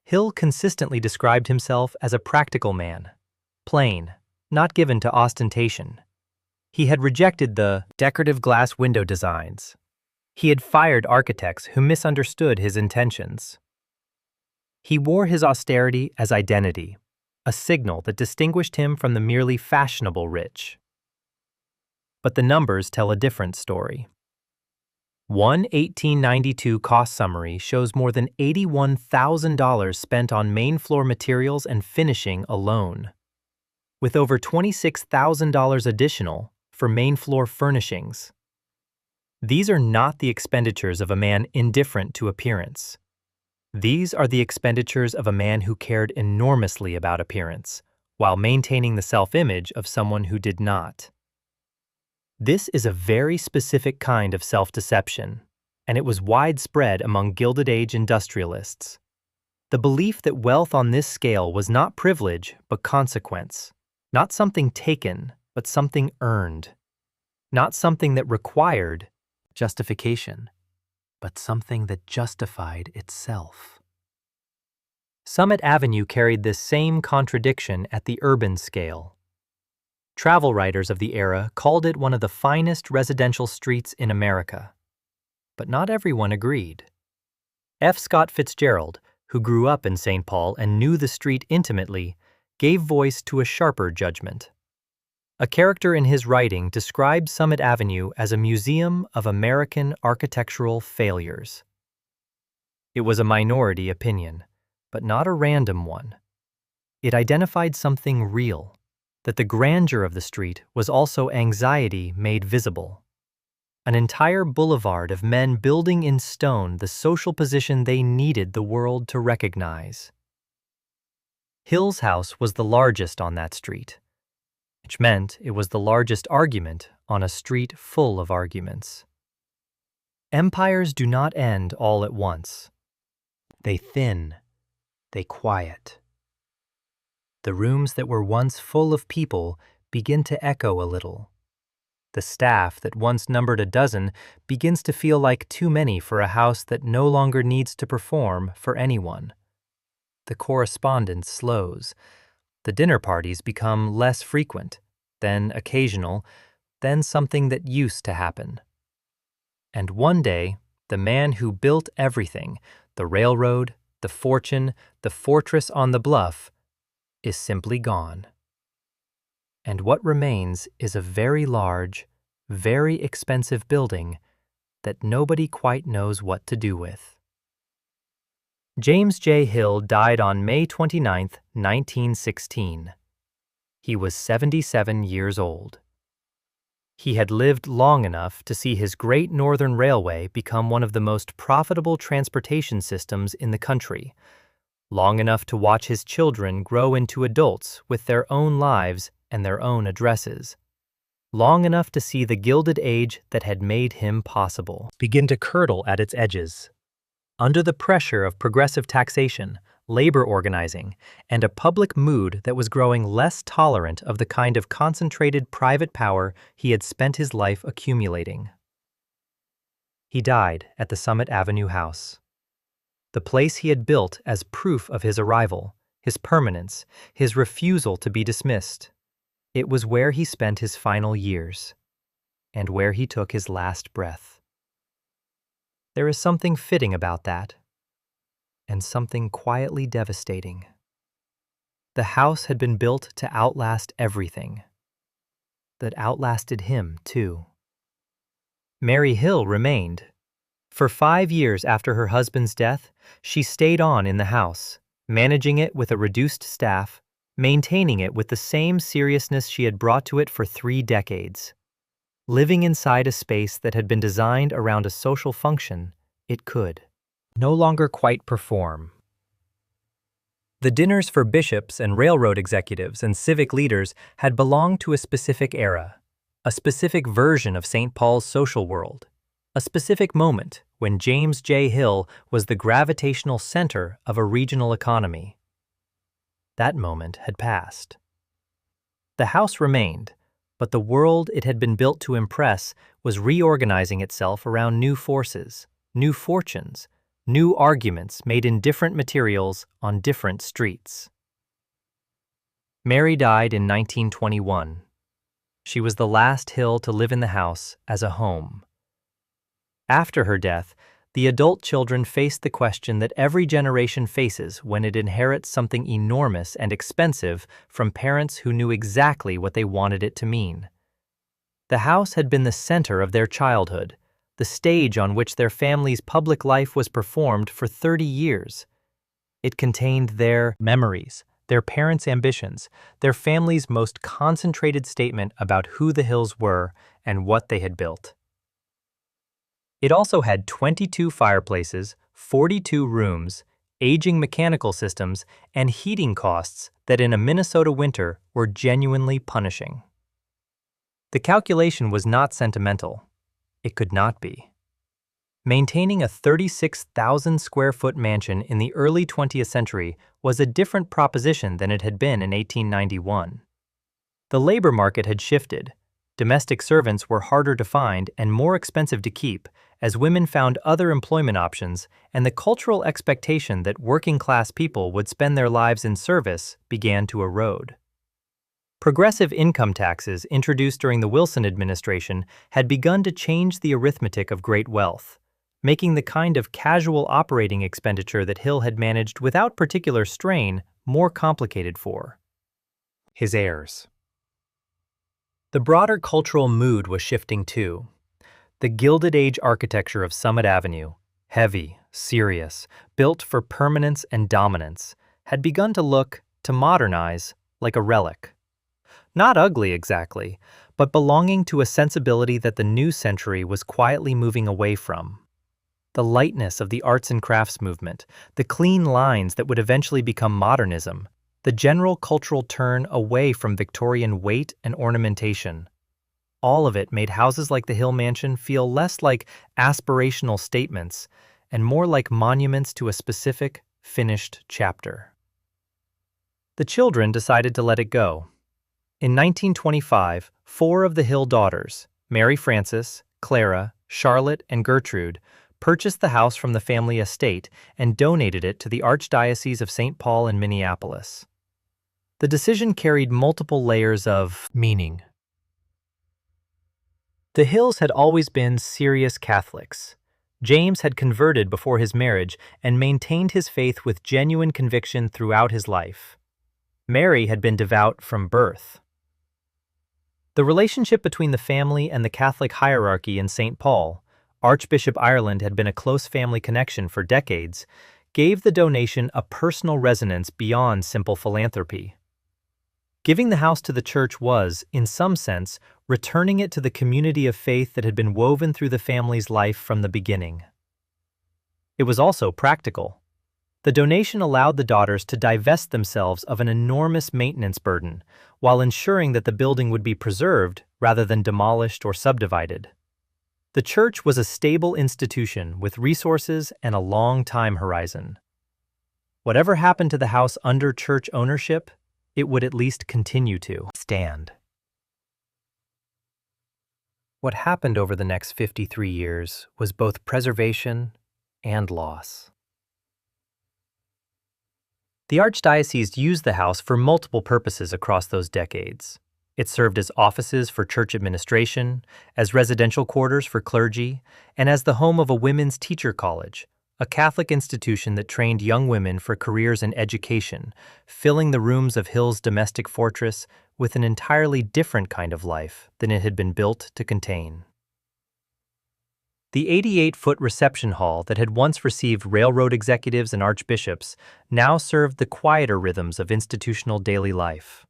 Hill consistently described himself as a practical man, plain, not given to ostentation. He had rejected the decorative glass window designs. He had fired architects who misunderstood his intentions. He wore his austerity as identity, a signal that distinguished him from the merely fashionable rich. But the numbers tell a different story. One 1892 cost summary shows more than $81,000 spent on main floor materials and finishing alone, with over $26,000 additional for main floor furnishings. These are not the expenditures of a man indifferent to appearance. These are the expenditures of a man who cared enormously about appearance, while maintaining the self-image of someone who did not. This is a very specific kind of self-deception, and it was widespread among Gilded Age industrialists. The belief that wealth on this scale was not privilege, but consequence. Not something taken, but something earned. Not something that required justification, but something that justified itself. Summit Avenue carried this same contradiction at the urban scale. Travel writers of the era called it one of the finest residential streets in America. But not everyone agreed. F. Scott Fitzgerald, who grew up in St. Paul and knew the street intimately, gave voice to a sharper judgment. A character in his writing described Summit Avenue as a museum of American architectural failures. It was a minority opinion, but not a random one. It identified something real, that the grandeur of the street was also anxiety made visible. An entire boulevard of men building in stone the social position they needed the world to recognize. Hill's house was the largest on that street, which meant it was the largest argument on a street full of arguments. Empires do not end all at once. They thin, they quiet. The rooms that were once full of people begin to echo a little. The staff that once numbered a dozen begins to feel like too many for a house that no longer needs to perform for anyone. The correspondence slows. The dinner parties become less frequent, then occasional, then something that used to happen. And one day, the man who built everything, the railroad, the fortune, the fortress on the bluff, is simply gone. And what remains is a very large, very expensive building that nobody quite knows what to do with. James J. Hill died on May 29, 1916. He was 77 years old. He had lived long enough to see his Great Northern Railway become one of the most profitable transportation systems in the country, long enough to watch his children grow into adults with their own lives and their own addresses, long enough to see the Gilded Age that had made him possible begin to curdle at its edges. Under the pressure of progressive taxation, labor organizing, and a public mood that was growing less tolerant of the kind of concentrated private power he had spent his life accumulating. He died at the Summit Avenue house. The place he had built as proof of his arrival, his permanence, his refusal to be dismissed. It was where he spent his final years, and where he took his last breath. There is something fitting about that, and something quietly devastating. The house had been built to outlast everything. That outlasted him, too. Mary Hill remained. For 5 years after her husband's death, she stayed on in the house, managing it with a reduced staff, maintaining it with the same seriousness she had brought to it for 3 decades. Living inside a space that had been designed around a social function, it could no longer quite perform. The dinners for bishops and railroad executives and civic leaders had belonged to a specific era, a specific version of St. Paul's social world, a specific moment when James J. Hill was the gravitational center of a regional economy. That moment had passed. The house remained, but the world it had been built to impress was reorganizing itself around new forces, new fortunes, new arguments made in different materials on different streets. Mary died in 1921. She was the last Hill to live in the house as a home. After her death, the adult children faced the question that every generation faces when it inherits something enormous and expensive from parents who knew exactly what they wanted it to mean. The house had been the center of their childhood, the stage on which their family's public life was performed for 30 years. It contained their memories, their parents' ambitions, their family's most concentrated statement about who the Hills were and what they had built. It also had 22 fireplaces, 42 rooms, aging mechanical systems, and heating costs that in a Minnesota winter were genuinely punishing. The calculation was not sentimental. It could not be. Maintaining a 36,000 square foot mansion in the early 20th century was a different proposition than it had been in 1891. The labor market had shifted. Domestic servants were harder to find and more expensive to keep as women found other employment options, and the cultural expectation that working-class people would spend their lives in service began to erode. Progressive income taxes introduced during the Wilson administration had begun to change the arithmetic of great wealth, making the kind of casual operating expenditure that Hill had managed without particular strain more complicated for his heirs. The broader cultural mood was shifting too. The Gilded Age architecture of Summit Avenue, heavy, serious, built for permanence and dominance, had begun to modernize, like a relic. Not ugly exactly, but belonging to a sensibility that the new century was quietly moving away from. The lightness of the arts and crafts movement, the clean lines that would eventually become modernism, the general cultural turn away from Victorian weight and ornamentation. All of it made houses like the Hill Mansion feel less like aspirational statements and more like monuments to a specific, finished chapter. The children decided to let it go. In 1925, 4 of the Hill daughters, Mary Frances, Clara, Charlotte, and Gertrude, purchased the house from the family estate and donated it to the Archdiocese of St. Paul in Minneapolis. The decision carried multiple layers of meaning. The Hills had always been serious Catholics. James had converted before his marriage and maintained his faith with genuine conviction throughout his life. Mary had been devout from birth. The relationship between the family and the Catholic hierarchy in St. Paul, Archbishop Ireland had been a close family connection for decades, gave the donation a personal resonance beyond simple philanthropy. Giving the house to the church was, in some sense, returning it to the community of faith that had been woven through the family's life from the beginning. It was also practical. The donation allowed the daughters to divest themselves of an enormous maintenance burden, while ensuring that the building would be preserved rather than demolished or subdivided. The church was a stable institution with resources and a long time horizon. Whatever happened to the house under church ownership, it would at least continue to stand. What happened over the next 53 years was both preservation and loss. The Archdiocese used the house for multiple purposes across those decades. It served as offices for church administration, as residential quarters for clergy, and as the home of a women's teacher college, a Catholic institution that trained young women for careers in education, filling the rooms of Hill's domestic fortress with an entirely different kind of life than it had been built to contain. The 88-foot reception hall that had once received railroad executives and archbishops now served the quieter rhythms of institutional daily life.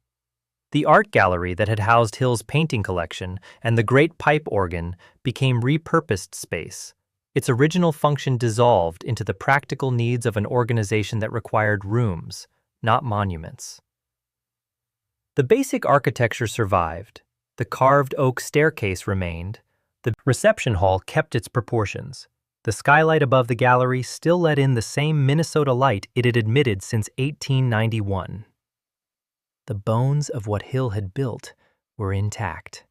The art gallery that had housed Hill's painting collection and the great pipe organ became repurposed space, its original function dissolved into the practical needs of an organization that required rooms, not monuments. The basic architecture survived, the carved oak staircase remained, the reception hall kept its proportions. The skylight above the gallery still let in the same Minnesota light it had admitted since 1891. The bones of what Hill had built were intact,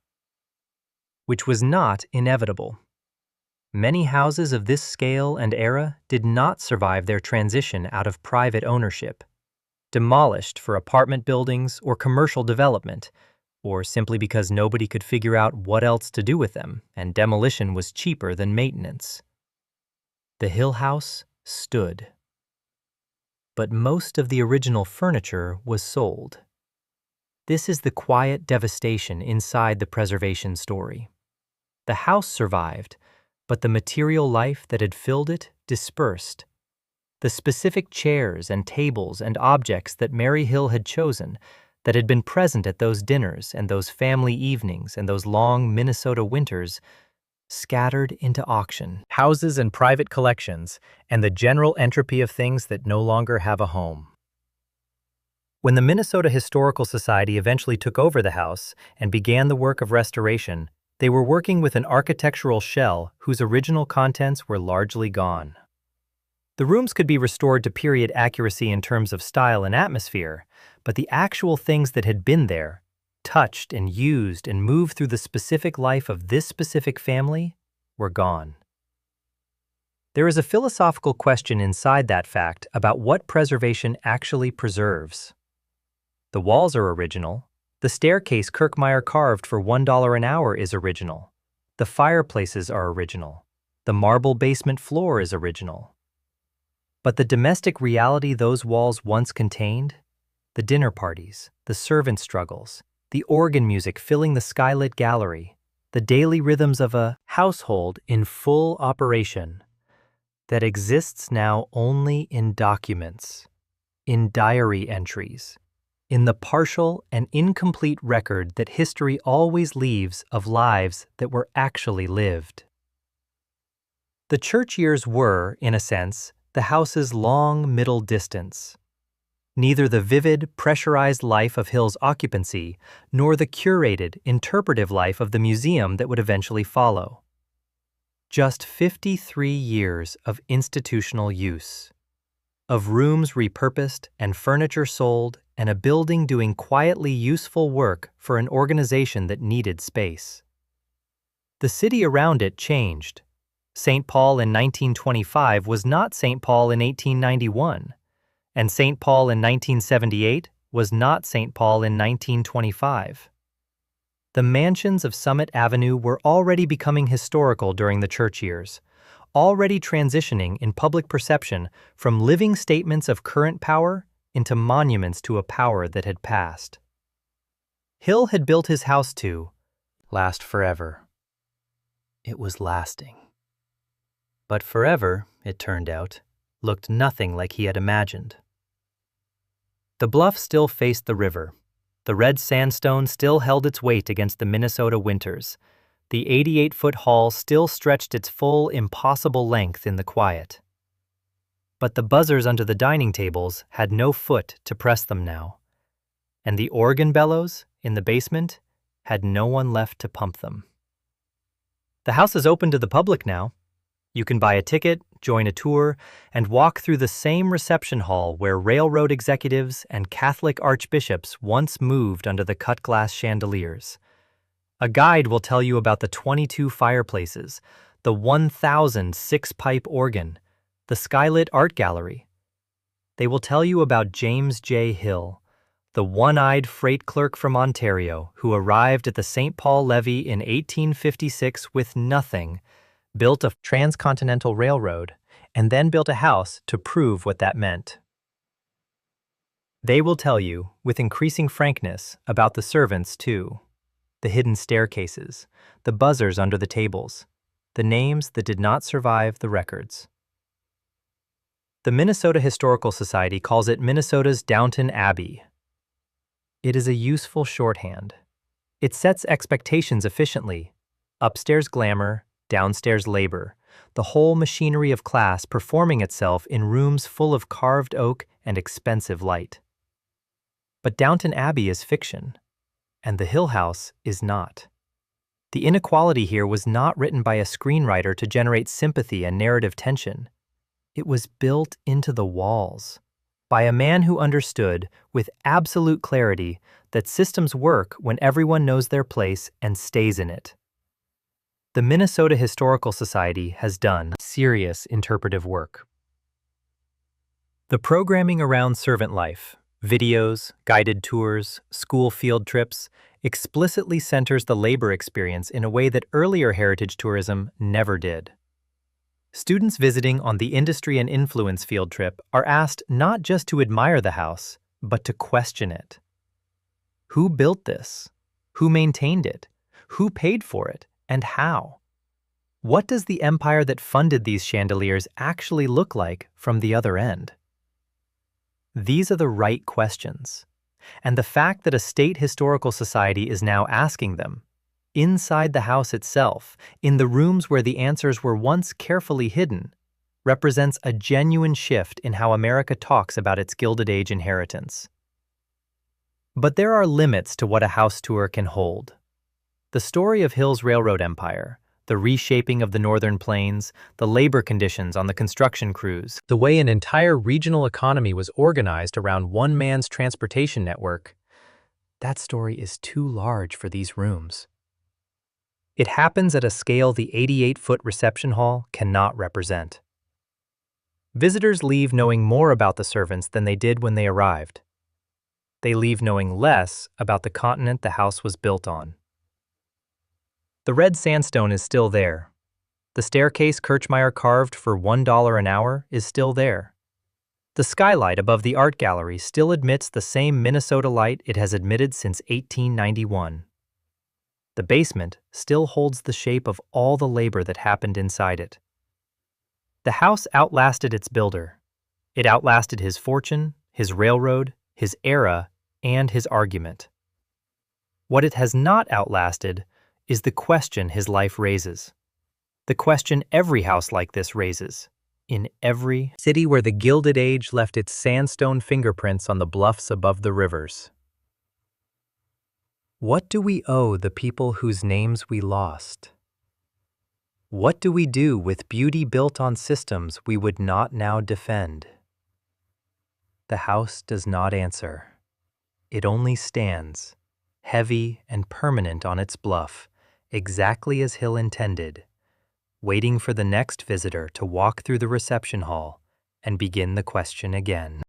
which was not inevitable. Many houses of this scale and era did not survive their transition out of private ownership, demolished for apartment buildings or commercial development, or simply because nobody could figure out what else to do with them, and demolition was cheaper than maintenance. The Hill House stood. But most of the original furniture was sold. This is the quiet devastation inside the preservation story. The house survived, but the material life that had filled it dispersed. The specific chairs and tables and objects that Mary Hill had chosen, that had been present at those dinners and those family evenings and those long Minnesota winters, scattered into auction, houses and private collections, and the general entropy of things that no longer have a home. When the Minnesota Historical Society eventually took over the house and began the work of restoration, they were working with an architectural shell whose original contents were largely gone. The rooms could be restored to period accuracy in terms of style and atmosphere, but the actual things that had been there, touched and used and moved through the specific life of this specific family, were gone. There is a philosophical question inside that fact about what preservation actually preserves. The walls are original. The staircase Kirkmeyer carved for $1 an hour is original. The fireplaces are original. The marble basement floor is original. But the domestic reality those walls once contained, the dinner parties, the servant struggles, the organ music filling the skylit gallery, the daily rhythms of a household in full operation, that exists now only in documents, in diary entries, in the partial and incomplete record that history always leaves of lives that were actually lived. The church years were, in a sense, the house's long middle distance. Neither the vivid, pressurized life of Hill's occupancy nor the curated, interpretive life of the museum that would eventually follow. Just 53 years of institutional use, of rooms repurposed and furniture sold and a building doing quietly useful work for an organization that needed space. The city around it changed. St. Paul in 1925 was not St. Paul in 1891, and St. Paul in 1978 was not St. Paul in 1925. The mansions of Summit Avenue were already becoming historical during the church years, already transitioning in public perception from living statements of current power into monuments to a power that had passed. Hill had built his house to last forever. It was lasting. But forever, it turned out, looked nothing like he had imagined. The bluff still faced the river. The red sandstone still held its weight against the Minnesota winters. The 88-foot hall still stretched its full, impossible length in the quiet. But the buzzers under the dining tables had no foot to press them now, and the organ bellows in the basement had no one left to pump them. The house is open to the public now. You can buy a ticket, join a tour, and walk through the same reception hall where railroad executives and Catholic archbishops once moved under the cut-glass chandeliers. A guide will tell you about the 22 fireplaces, the 1,000 six-pipe organ, the skylit art gallery. They will tell you about James J. Hill, the one-eyed freight clerk from Ontario who arrived at the St. Paul levee in 1856 with nothing, built a transcontinental railroad, and then built a house to prove what that meant. They will tell you, with increasing frankness, about the servants, too. The hidden staircases, the buzzers under the tables, the names that did not survive the records. The Minnesota Historical Society calls it Minnesota's Downton Abbey. It is a useful shorthand. It sets expectations efficiently. Upstairs glamour, downstairs labor, the whole machinery of class performing itself in rooms full of carved oak and expensive light. But Downton Abbey is fiction, and the Hill House is not. The inequality here was not written by a screenwriter to generate sympathy and narrative tension. It was built into the walls by a man who understood with absolute clarity that systems work when everyone knows their place and stays in it. The Minnesota Historical Society has done serious interpretive work. The programming around servant life, videos, guided tours, school field trips, explicitly centers the labor experience in a way that earlier heritage tourism never did. Students visiting on the Industry and Influence field trip are asked not just to admire the house, but to question it. Who built this? Who maintained it? Who paid for it? And how? What does the empire that funded these chandeliers actually look like from the other end? These are the right questions, and the fact that a state historical society is now asking them inside the house itself, in the rooms where the answers were once carefully hidden, represents a genuine shift in how America talks about its Gilded Age inheritance. But there are limits to what a house tour can hold. The story of Hill's railroad empire, the reshaping of the northern plains, the labor conditions on the construction crews, the way an entire regional economy was organized around one man's transportation network, that story is too large for these rooms. It happens at a scale the 88-foot reception hall cannot represent. Visitors leave knowing more about the servants than they did when they arrived. They leave knowing less about the continent the house was built on. The red sandstone is still there. The staircase Kirchmeier carved for $1 an hour is still there. The skylight above the art gallery still admits the same Minnesota light it has admitted since 1891. The basement still holds the shape of all the labor that happened inside it. The house outlasted its builder. It outlasted his fortune, his railroad, his era, and his argument. What it has not outlasted is the question his life raises. The question every house like this raises, in every city where the Gilded Age left its sandstone fingerprints on the bluffs above the rivers. What do we owe the people whose names we lost? What do we do with beauty built on systems we would not now defend? The house does not answer. It only stands, heavy and permanent on its bluff, exactly as Hill intended, waiting for the next visitor to walk through the reception hall and begin the question again.